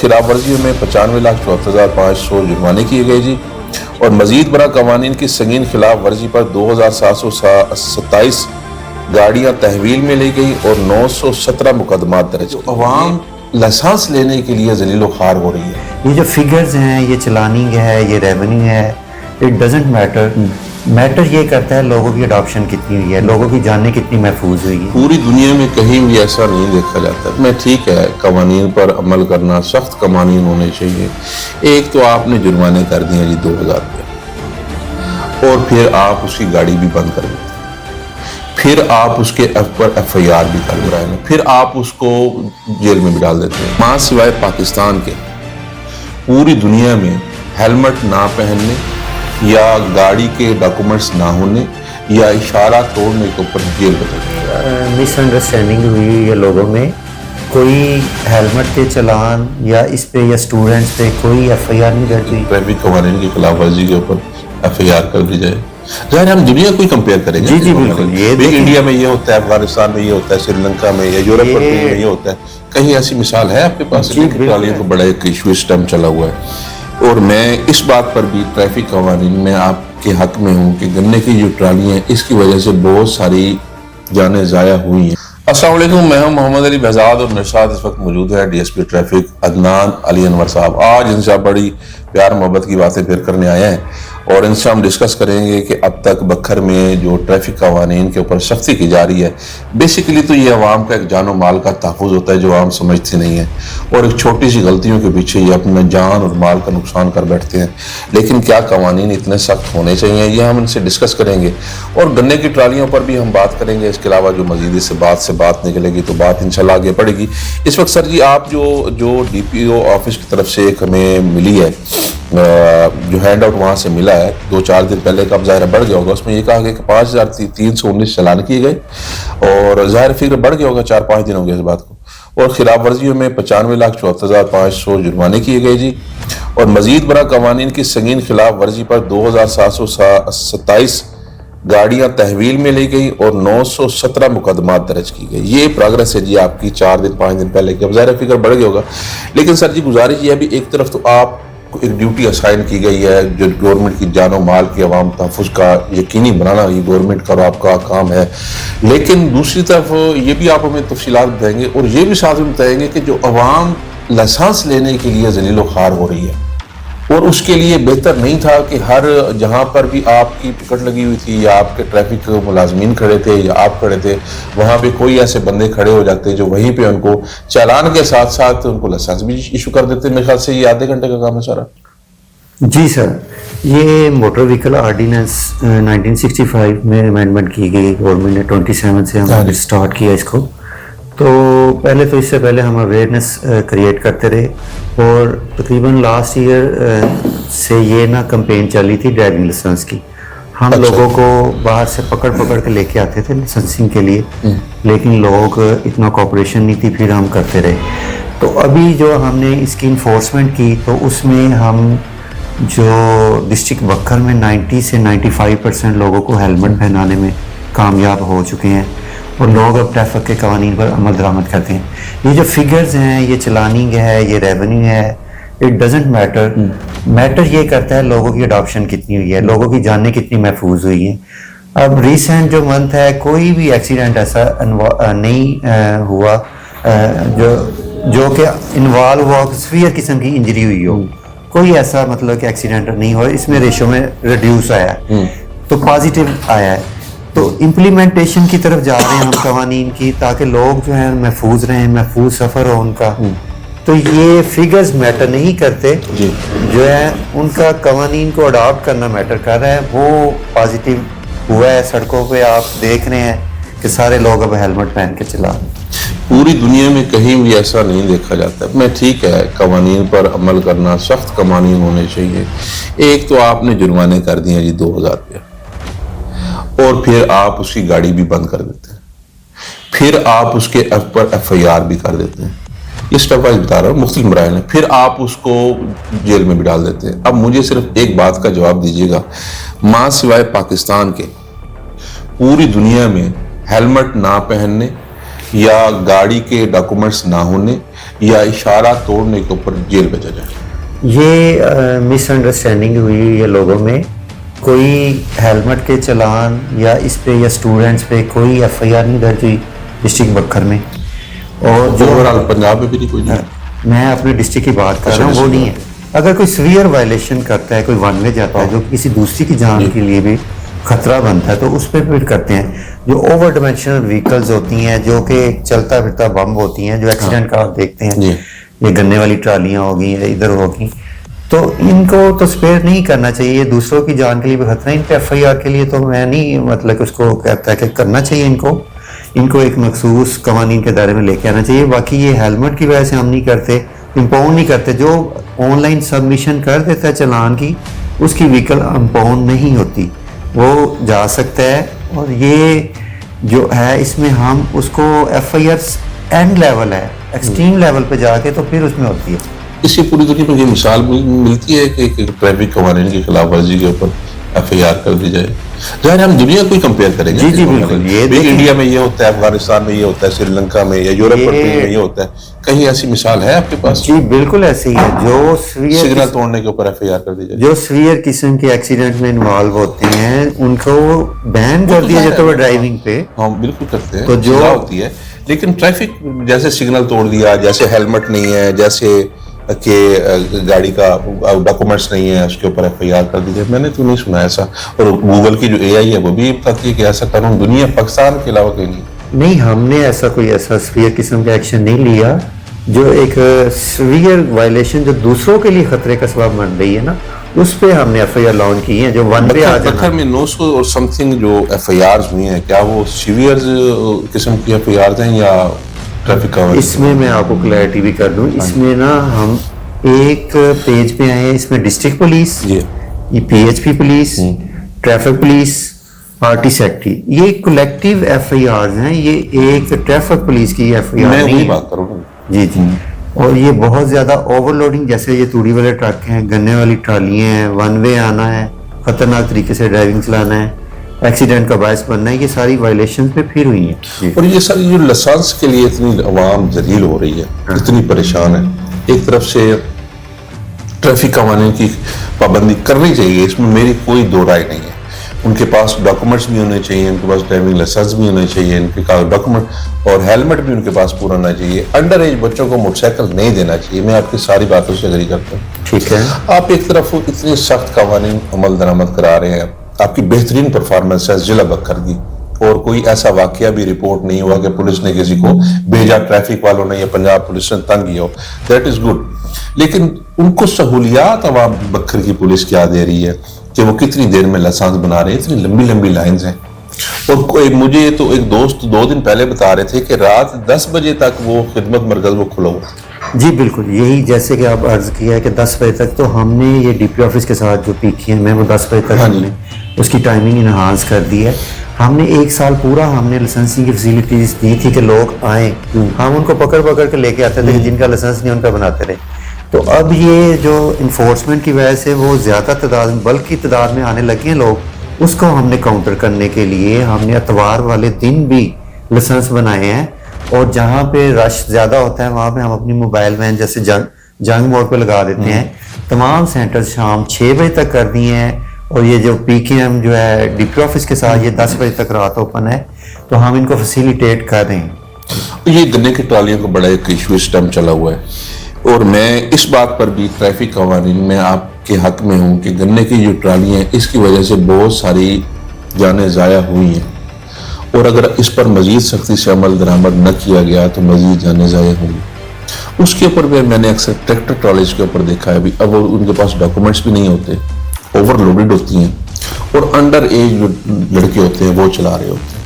خلاف ورزیوں میں 95,74,500 جرمانے کیے گئے جی، اور مزید برآں قوانین کی سنگین خلاف ورزی پر 2,727 گاڑیاں تحویل میں لی گئی اور 917 مقدمات درج کی۔ عوام لائسنس لینے کے لیے ذلیل و خوار ہو رہی ہے۔ یہ جو فگرز ہیں، یہ چلاننگ ہے، یہ ریونیو ہے، اٹ ڈزنٹ میٹر یہ کرتا ہے لوگوں کی اڈاپشن کتنی ہوئی ہے، لوگوں کی جانیں کتنی محفوظ ہوئی ہے۔ پوری دنیا میں کہیں بھی ایسا نہیں دیکھا جاتا۔ میں ٹھیک ہے، قوانین پر عمل کرنا، سخت قوانین ہونے چاہیے۔ ایک تو آپ نے جرمانے کر دیے جی 2,000 روپے، اور پھر آپ اس کی گاڑی بھی بند کر دیتے ہیں، پھر آپ اس کے پر FIR بھی کر رہے ہیں، پھر آپ اس کو جیل میں بھی ڈال دیتے ہیں۔ ماں سوائے پاکستان کے پوری دنیا میں ہیلمٹ نہ پہننے یا گاڑی کے ڈاکومنٹس نہ ہونے یا اشارہ توڑنے کے اوپر جیل بدل۔ مس انڈرسٹینڈنگ ہوئی ہے لوگوں میں، کوئی ہیلمٹ کے چلان یا اس پہ یا اسٹوڈنٹس پہ کوئی FIR نہیں کرتی۔ ٹریفک قوانین کی خلاف ورزی کے اوپر FIR کر دی جائے۔ ظاہر ہم دنیا کو ہی کمپیئر کریں گے۔ جی بالکل، یہ انڈیا میں یہ ہوتا ہے، افغانستان میں یہ ہوتا ہے، سری لنکا میں یا یورپ میں یہ ہوتا ہے۔ کہیں ایسی مثال ہے آپ کے پاس؟ ٹرالیوں کو بڑا ایک ایشو اس ٹائم چلا ہوا ہے، اور میں اس بات پر بھی ٹریفک قوانین میں آپ کے حق میں ہوں کہ گنے کی جو ٹرالیاں ہیں اس کی وجہ سے بہت ساری جانیں ضائع ہوئی ہیں۔ السلام علیکم، میں ہوں محمد علی بہزاد، اور میرے ساتھ اس وقت موجود ہے DSP ٹریفک عدنان علی انور صاحب۔ آج ان سے بڑی پیار محبت کی باتیں پھر کرنے آئے ہیں، اور ان سے ہم ڈسکس کریں گے کہ اب تک بکھر میں جو ٹریفک قوانین کے اوپر سختی کی جا رہی ہے، بیسیکلی تو یہ عوام کا ایک جان و مال کا تحفظ ہوتا ہے جو عوام سمجھتے نہیں ہیں، اور ایک چھوٹی سی غلطیوں کے پیچھے یہ اپنا جان اور مال کا نقصان کر بیٹھتے ہیں۔ لیکن کیا قوانین اتنے سخت ہونے چاہیے، یہ ہم ان سے ڈسکس کریں گے، اور گنے کی ٹرالیوں پر بھی ہم بات کریں گے۔ اس کے علاوہ جو مزید اس سے بات نکلے گی تو بات انشاءاللہ آگے پڑے گی۔ اس وقت سر جی آپ جو DPO آفس کی طرف سے ایک ہمیں ملی ہے، جو ہینڈ آؤٹ وہاں سے ملا ہے 2-4 دن پہلے کا، اب ظاہر بڑھ گیا ہوگا، اس میں یہ کہا گیا کہ 5,319 چلان کیے گئے، اور ظاہر فگر بڑھ گیا ہوگا، 4-5 دن ہو گئے اس بات کو، اور خلاف ورزیوں میں 95,74,500 جرمانے کیے گئے جی، اور مزید برآں قوانین کی سنگین خلاف ورزی پر 2,727 گاڑیاں تحویل میں لی گئی اور 917 مقدمات درج کی گئی۔ یہ پروگرس ہے جی آپ کی 4-5 دن پہلے کی، اب ظاہر فگر بڑھ گیا ہوگا۔ لیکن سر جی گزارش یہ ابھی ایک طرف تو آپ ایک ڈیوٹی اسائن کی گئی ہے جو گورنمنٹ کی جان و مال کے عوام تحفظ کا یقینی بنانا، یہ گورنمنٹ کا اور آپ کا کام ہے، لیکن دوسری طرف یہ بھی آپ ہمیں تفصیلات بتائیں گے، اور یہ بھی ساتھ میں بتائیں گے کہ جو عوام لائسنس لینے کے لیے ذلیل و خوار ہو رہی ہے، اور اس کے لیے بہتر نہیں تھا کہ ہر جہاں پر بھی آپ کی ٹکٹ لگی ہوئی تھی یا آپ کے ٹریفک ملازمین کھڑے تھے یا آپ کھڑے تھے، وہاں پہ کوئی ایسے بندے کھڑے ہو جاتے جو وہیں پہ ان کو چالان کے ساتھ ساتھ ان کو لائسنس بھی ایشو کر دیتے۔ میرے خیال سے یہ آدھے گھنٹے کا کام ہے سارا۔ جی سر، یہ موٹر وہیکل آرڈیننس 1965 میں امینڈمنٹ کی گئی، گورنمنٹ نے 27 سے ہم نے سٹارٹ کیا اس کو۔ تو پہلے تو اس سے پہلے ہم اویئرنیس کریٹ کرتے رہے، اور تقریباً لاسٹ ایئر سے یہ نا کمپین چلی تھی ڈرائیونگ لائسنس کی۔ ہم لوگوں کو باہر سے پکڑ کے لے کے آتے تھے لائسنسنگ کے لیے، لیکن لوگ اتنا کوآپریشن نہیں تھی، پھر ہم کرتے رہے۔ تو ابھی جو ہم نے اس کی انفورسمنٹ کی، تو اس میں ہم جو ڈسٹرکٹ بکھر میں 90 سے 95% لوگوں کو ہیلمٹ پہنانے میں کامیاب ہو چکے ہیں، اور لوگ اب ٹریفک کے قوانین پر عمل درآمد کرتے ہیں۔ یہ جو فگرز ہیں، یہ چلاننگ ہے، یہ ریونیو ہے، اٹ ڈزنٹ میٹر یہ کرتا ہے لوگوں کی اڈاپشن کتنی ہوئی ہے، لوگوں کی جانیں کتنی محفوظ ہوئی ہیں۔ اب ریسنٹ جو منتھ ہے، کوئی بھی ایکسیڈنٹ ایسا نہیں ہوا جو کہ انوالو ہوا سیویئر قسم کی انجری ہوئی ہو، کوئی ایسا مطلب کہ ایکسیڈنٹ نہیں ہوا۔ اس میں ریشو میں ریڈیوس آیا ہے، تو پازیٹیو آیا ہے۔ تو امپلیمنٹیشن کی طرف جا رہے ہیں ہم قوانین کی، تاکہ لوگ جو ہیں محفوظ رہیں، محفوظ سفر ہو ان کا۔ تو یہ فگرز میٹر نہیں کرتے، جو ہے ان کا قوانین کو اڈاپٹ کرنا میٹر کر رہا ہے۔ وہ پازیٹیو ہوا ہے، سڑکوں پہ آپ دیکھ رہے ہیں کہ سارے لوگ اب ہیلمٹ پہن کے چلا رہے ہیں۔ پوری دنیا میں کہیں بھی ایسا نہیں دیکھا جاتا۔ میں ٹھیک ہے، قوانین پر عمل کرنا، سخت قوانین ہونے چاہیے۔ ایک تو آپ نے جرمانے کر دیے جی 2,000 روپے، اور پھر آپ اس کی گاڑی بھی بند کر دیتے ہیں، پھر آپ اس کے پر FIR بھی کر دیتے ہیں۔ یہ اسٹیپ وائز بتا رہا ہوں، مختلف مراحل ہیں، پھر آپ اس کو جیل میں بھی ڈال دیتے ہیں۔ اب مجھے صرف ایک بات کا جواب دیجیے گا، ماں سوائے پاکستان کے پوری دنیا میں ہیلمٹ نہ پہننے یا گاڑی کے ڈاکومنٹس نہ ہونے یا اشارہ توڑنے کے اوپر جیل بھیجا جائے؟ یہ مس انڈرسٹینڈنگ ہوئی ہے لوگوں میں. کوئی ہیلمٹ کے چلان یا اس پہ یا اسٹوڈنٹس پہ کوئی ایف آئی آر نہیں درج ہوئی ڈسٹرکٹ بکر میں. اور جو پنجاب میں بھی نہیں کوئی؟ میں اپنے ڈسٹرکٹ کی بات کر رہا ہوں, وہ نہیں ہے. اگر کوئی سویئر وائلیشن کرتا ہے, کوئی ون وے جاتا ہے جو کسی دوسری کی جان کے لیے بھی خطرہ بنتا ہے, تو اس پہ پھر کرتے ہیں. جو اوور ڈائمینشنل وہیکلز ہوتی ہیں جو کہ چلتا پھرتا بم ہوتی ہیں, جو ایکسیڈنٹ کا آپ دیکھتے ہیں, یہ گنے والی ٹرالیاں ہوگی یا ادھر ہوگی, تو ان کو تو اسپیئر نہیں کرنا چاہیے. یہ دوسروں کی جان کے لیے بھی خطرہ ہے. ان پہ ایف آئی آر کے لیے تو میں نہیں مطلب کہ اس کو کہتا ہے کہ کرنا چاہیے. ان کو ایک مخصوص قوانین کے دائرے میں لے کے آنا چاہیے. باقی یہ ہیلمٹ کی وجہ سے ہم نہیں کرتے, امپاؤنڈ نہیں کرتے. جو آن لائن سبمیشن کر دیتا ہے چلان کی, اس کی وہیکل امپاؤنڈ نہیں ہوتی, وہ جا سکتا ہے. اور یہ جو ہے اس میں ہم اس کو F I R and level ہے, ایکسٹریم لیول پہ جا کے تو پھر اس میں ہوتی ہے. اس سے پوری دنیا میں یہ مثال ملتی ہے کہ ٹریفک قوانین کی خلاف ورزی کے اوپر ایف آئی آر کر دی جائے. ظاہر ہم دنیا کو ہی کمپیئر کریں گے. جی بالکل. یہ انڈیا میں یہ ہوتا ہے, افغانستان میں یہ ہوتا ہے, سری لنکا میں یا یورپ میں یہ ہوتا ہے. کہیں ایسی مثال ہے آپ کے پاس؟ جی بالکل ایسے ہی ہے. جو سگنل توڑنے کے اوپر ایف آئی آر کر دی جائے, جو سویئر قسم کے ایکسیڈنٹ میں انوالو ہوتے ہیں ان کو بین کر دیا جاتا ہے ڈرائیونگ پہ. ہاں بالکل کرتے ہیں, تو جو ہوتی ہے. لیکن ٹریفک جیسے سگنل توڑ دیا, جیسے ہیلمٹ نہیں ہے, جیسے کہ گاڑی کا ڈاکومنٹس نہیں ہے, اس کے اوپر ایف آئی آر کر دیجیے, میں نے تو نہیں سنا ایسا. اور گوگل کی جو اے آئی ہے وہ بھی بتاتی ہے کہ ایسا قانون دنیا پاکستان کے علاوہ کہیں نہیں. ہم نے کوئی ایسا سویئر قسم کا ایکشن نہیں لیا. جو ایک سویئر وائلیشن جو دوسروں کے لیے خطرے کا سبب بن رہی ہے نا, اس پہ ہم نے ایف آئی آر لانچ کی ہے. جو ون پہ آ جانا میں 900 اور سم تھنگ جو ایف آئی آرز ہوئی ہیں, کیا وہ سیویئر قسم کی ایف آئی آرز ہیں یا ٹریفک کا؟ اس میں آپ کو کلیئرٹی بھی کر دوں. اس میں نا ہم ایک پیج پہ آئے ہیں, اس میں ڈسٹرکٹ پولیس, یہ P H P police, traffic police, R T secretary, یہ کولیکٹیو ایف آئی آرز ہیں. یہ ایک ٹریفک پولیس کی ایف آئی آر نہیں بات کروں. جی. اور یہ بہت زیادہ اوور لوڈنگ, جیسے یہ توڑی والے ٹرک ہیں, گنے والی ٹرالیاں ہیں, ون وے آنا ہے, خطرناک طریقے سے ڈرائیونگ چلانا ہے, ایکسیڈنٹ کا باعث بننا ہے, یہ ساری وائلیشن پہ پھر ہوئی ہیں. اور یہ ساری جو لائسنس کے لیے اتنی عوام ذلیل ہو رہی ہے, اتنی پریشان ہے. ایک طرف سے ٹریفک قوانین کی پابندی کرنی چاہیے, اس میں میری کوئی دو رائے نہیں ہے. ان کے پاس ڈاکومنٹس بھی ہونے چاہیے, ان کے پاس ڈرائیونگ لائسنس بھی ہونے چاہیے, ان کے پاس ڈاکومنٹ اور ہیلمٹ بھی ان کے پاس پورا ہونا چاہیے. انڈر ایج بچوں کو موٹر سائیکل نہیں دینا چاہیے. میں آپ کی ساری باتوں سے اگری کرتا ہوں. ٹھیک ہے. آپ ایک طرف اتنے سخت قوانین عمل درآمد کرا رہے ہیں, آپ کی بہترین پرفارمنس ہے ضلع بکر کی, اور کوئی ایسا واقعہ بھی رپورٹ نہیں ہوا کہ پولیس نے کسی کو بھیجا, ٹریفک والوں نے یا پنجاب پولیس نے تنگ کیا ہو. That is good. لیکن ان کو سہولیات عوام بکر کی پولیس کیا دے رہی ہے کہ وہ کتنی دیر میں لائسنس بنا رہے ہیں, اتنی لمبی لمبی لائنز ہیں. اور مجھے تو ایک دوست 2 دن پہلے بتا رہے تھے کہ رات 10 بجے تک وہ خدمت مرکز وہ کھلا ہوا. جی بالکل, یہی جیسے کہ آپ عرض کیا ہے کہ 10 بجے تک, تو ہم نے یہ ڈی پی آفس کے ساتھ جو پی کی ہے وہ 10 بجے تک ہم نے اس کی ٹائمنگ انہانس کر دی ہے. ہم نے 1 سال پورا ہم نے لائسنسنگ کی فیسلٹیز دی تھی کہ لوگ آئیں, ہم ان کو پکڑ کے لے کے آتے تھے, جن کا لائسنس نہیں ان کا بناتے رہے. تو اب یہ جو انفورسمنٹ کی وجہ سے وہ زیادہ تعداد میں, بلک کی تعداد میں آنے لگے ہیں لوگ, اس کو ہم نے کاؤنٹر کرنے کے لیے ہم نے اتوار والے دن بھی لائسنس بنائے ہیں. اور جہاں پہ رش زیادہ ہوتا ہے وہاں پہ ہم اپنی موبائل وین جیسے جنگ موڑ پہ لگا دیتے ہیں. تمام سینٹر شام 6 بجے تک کر دیے ہیں. اور یہ جو پی کے ایم جو ہے ڈی پی آفس کے ساتھ, یہ 10 بجے تک رات اوپن ہے, تو ہم ان کو فیسیلیٹیٹ کر رہے ہیں. یہ گنے کی ٹرالیوں کا بڑا ایک ایشو اس ٹائم چلا ہوا ہے, اور میں اس بات پر بھی ٹریفک قوانین میں آپ کے حق میں ہوں کہ گنے کی جو ٹرالیاں ہیں اس کی وجہ سے بہت ساری جانیں ضائع ہوئی ہیں, اور اگر اس پر مزید سختی سے عمل درآمد نہ کیا گیا تو مزید جانیں ضائع ہوں گی. اس کے اوپر بھی میں نے اکثر ٹریکٹر ٹرالیز کے اوپر دیکھا ہے, ابھی اب ان کے پاس ڈاکومنٹس بھی نہیں ہوتے, اوور لوڈڈ ہوتی ہیں, اور انڈر ایج جو لڑکے ہوتے ہیں وہ چلا رہے ہوتے ہیں.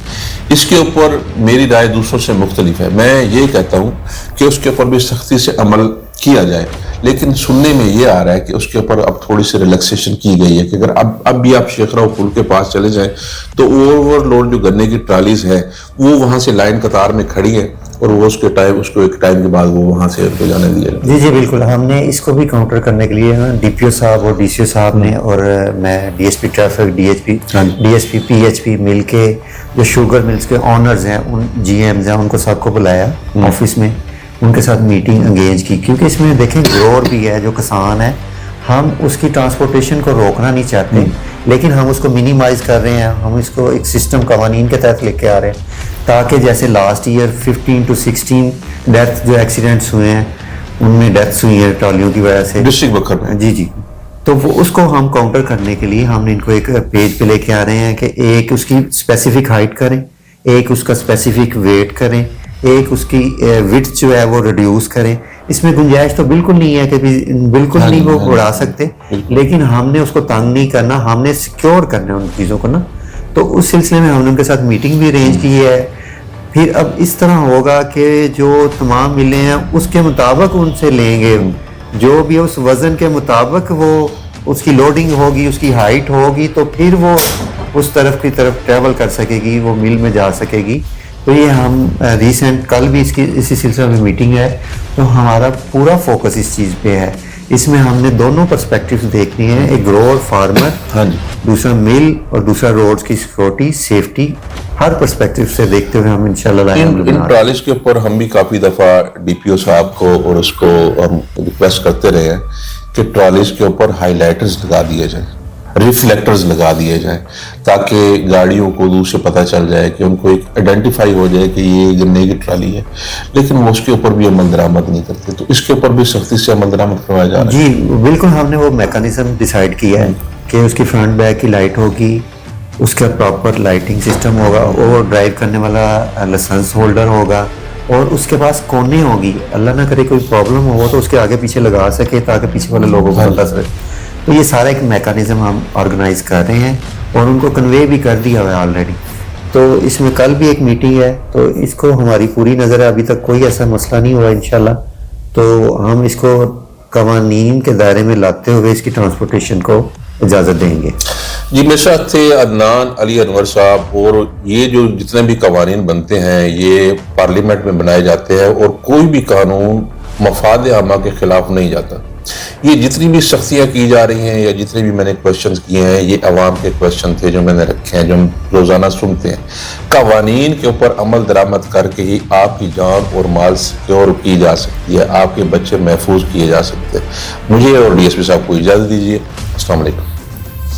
اس کے اوپر میری رائے دوسروں سے مختلف ہے. میں یہ کہتا ہوں کہ اس کے اوپر بھی سختی سے عمل کیا جائے, لیکن سننے میں یہ آ رہا ہے کہ اس کے اوپر اب تھوڑی سی ریلیکسیشن کی گئی ہے کہ اگر اب بھی آپ شیخ راؤ پل کے پاس چلے جائیں تو اوور لوڈ جو گنے کی ٹرالیز ہے وہ وہاں سے لائن قطار میں کھڑی ہے, اور وہ اس کو ایک ٹائم کے بعد وہ وہاں سے ان کو جانے دیا جائے. جی بالکل. ہم نے اس کو بھی کاؤنٹر کرنے کے لیے ڈی پی او صاحب اور ڈی سی او صاحب نے اور میں D S P traffic D S P P H P مل کے جو شوگر ملز کے آنرز ہیں ان جی ایمز ہیں ان کو سب کو بلایا آفس میں, ان کے ساتھ میٹنگ انگیج کی, کیونکہ اس میں دیکھیں گروور بھی ہے جو کسان ہے, ہم اس کی ٹرانسپورٹیشن کو روکنا نہیں چاہتے لیکن ہم اس کو منیمائز کر رہے ہیں, ہم اس کو ایک سسٹم قوانین کے تحت لے کے آ رہے ہیں تاکہ جیسے لاسٹ ایئر 15 to 16 ڈیتھ جو ایکسیڈنٹس ہوئے ہیں ان میں ڈیتھس ہوئی ہیں ٹرالیوں کی وجہ سے ڈسٹرکٹ بکر میں. جی تو وہ اس کو ہم کاؤنٹر کرنے کے لیے ہم نے ان کو ایک پیج پہ لے کے آ رہے ہیں کہ ایک اس کی اسپیسیفک ہائٹ کریں, ایک اس کا اسپیسیفک ویٹ کریں, ایک اس کی وڈتھ جو ہے وہ ریڈیوس کریں. اس میں گنجائش تو بالکل نہیں ہے کہ بالکل نہیں وہ بڑھا سکتے, لیکن ہم نے اس کو تنگ نہیں کرنا, ہم نے سیکیور کرنا ہے ان چیزوں کو نا. تو اس سلسلے میں ہم نے ان کے ساتھ میٹنگ بھی ارینج کی ہے. پھر اب اس طرح ہوگا کہ جو تمام ملیں ہیں اس کے مطابق ان سے لیں گے, جو بھی اس وزن کے مطابق وہ اس کی لوڈنگ ہوگی, اس کی ہائٹ ہوگی, تو پھر وہ اس طرف کی طرف ٹریول کر سکے گی, وہ مل میں جا سکے گی. تو یہ ہم ریسنٹ کل بھی اسی سلسلے میں میٹنگ ہے, تو ہمارا پورا فوکس اس چیز پہ ہے. اس میں ہم نے دونوں پرسپیکٹیوز دیکھنی ہیں, ایک گروور فارمر, دوسرا مل, اور دوسرا روڈز کی سیکورٹی سیفٹی, ہر پرسپیکٹیو سے دیکھتے ہوئے ہم انشاءاللہ ان ٹرالیز کے اوپر ہم بھی کافی دفعہ ڈی پی او صاحب کو اور اس کو ہم ریکویسٹ کرتے رہے ہیں کہ ٹرالیز کے اوپر ہائی لائٹرز لگا دیے جائیں, ریفلیکٹرز لگا دیے جائیں, تاکہ گاڑیوں کو دور سے پتہ چل جائے کہ ان کو ایک آئیڈینٹیفائی ہو جائے کہ یہ گنے کی ٹرالی ہے. لیکن وہ اس کے اوپر بھی عمل درآمد نہیں کرتے, تو اس کے اوپر بھی سختی سے عمل درآمد کروایا جا رہا ہے. جی بالکل. ہم نے وہ میکانزم ڈیسائیڈ کیا ہے کہ اس کی فرنٹ بیک کی لائٹ ہوگی, اس کا پراپر لائٹنگ سسٹم ہوگا, اور ڈرائیو کرنے والا لائسنس ہولڈر ہوگا, اور اس کے پاس کونے ہوگی, اللہ نہ کرے کوئی پرابلم ہو تو اس کے آگے پیچھے لگا سکے تاکہ پیچھے والے لوگوں کو پتہ چلے. تو یہ سارا ایک میکانزم ہم آرگنائز کر رہے ہیں اور ان کو کنوے بھی کر دیا ہوا ہے آلریڈی. تو اس میں کل بھی ایک میٹنگ ہے, تو اس کو ہماری پوری نظر ہے, ابھی تک کوئی ایسا مسئلہ نہیں ہوا انشاءاللہ. تو ہم اس کو قوانین کے دائرے میں لاتے ہوئے اس کی ٹرانسپورٹیشن کو اجازت دیں گے. جی میرے ساتھ تھے عدنان علی انور صاحب, اور یہ جو جتنے بھی قوانین بنتے ہیں یہ پارلیمنٹ میں بنائے جاتے ہیں, اور کوئی بھی قانون مفاد عامہ کے خلاف نہیں جاتا. یہ جتنی بھی سختیاں کی جا رہی ہیں یا جتنے بھی میں نے کوشچنز کیے ہیں, یہ عوام کے کوشچن تھے جو میں نے رکھے ہیں, جو ہم روزانہ سنتے ہیں. قوانین کے اوپر عمل درآمد کر کے ہی آپ کی جان اور مال سیکیور کی جا سکتی ہے, آپ کے بچے محفوظ کیے جا سکتے ہیں. مجھے اور ڈی ایس پی صاحب کو اجازت دیجیے. السلام علیکم.